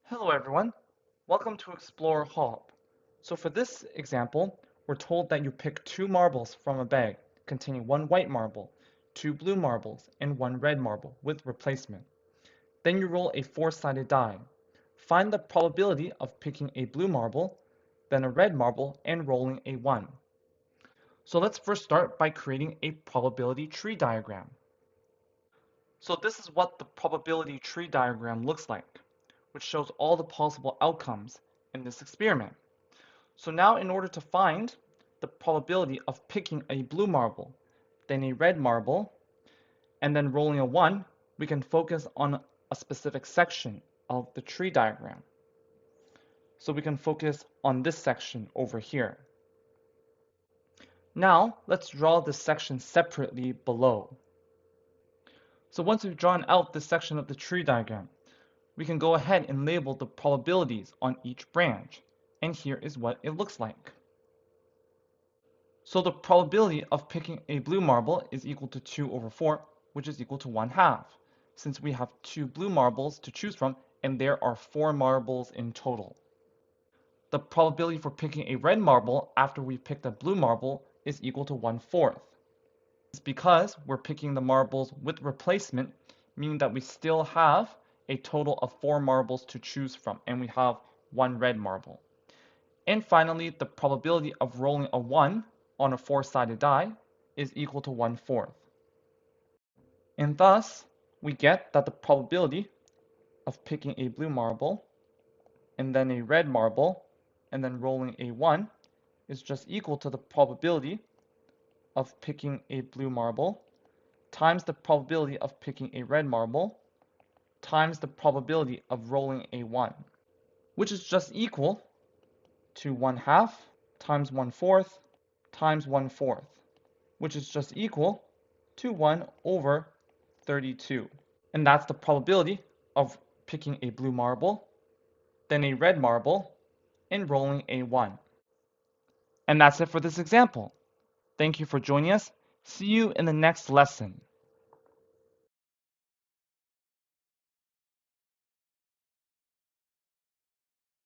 Hello everyone, welcome to Explore Hop. So for this example, we're told that you pick two marbles from a bag containing one white marble, two blue marbles, and one red marble with replacement. Then you roll a four-sided die. Find the probability of picking a blue marble, then a red marble, and rolling a 1. So let's first start by creating a probability tree diagram. So this is what the probability tree diagram looks like, which shows all the possible outcomes in this experiment. So now in order to find the probability of picking a blue marble, then a red marble, and then rolling a 1, we can focus on a specific section of the tree diagram. So we can focus on this section over here. Now let's draw this section separately below. So once we've drawn out this section of the tree diagram, we can go ahead and label the probabilities on each branch. And here is what it looks like. So the probability of picking a blue marble is equal to 2 over 4, which is equal to 1/2, since we have two blue marbles to choose from, and there are 4 marbles in total. The probability for picking a red marble after we picked a blue marble is equal to 1/4. It's because we're picking the marbles with replacement, meaning that we still have a total of 4 marbles to choose from, and we have one red marble. And finally, the probability of rolling a 1 on a four-sided die is equal to 1/4. And thus, we get that the probability of picking a blue marble and then a red marble and then rolling a 1 is just equal to the probability of picking a blue marble times the probability of picking a red marble times the probability of rolling a 1, which is just equal to 1/2 times 1/4 times 1/4, which is just equal to 1 over 32. And that's the probability of picking a blue marble, then a red marble, and rolling a 1. And that's it for this example. Thank you for joining us. See you in the next lesson.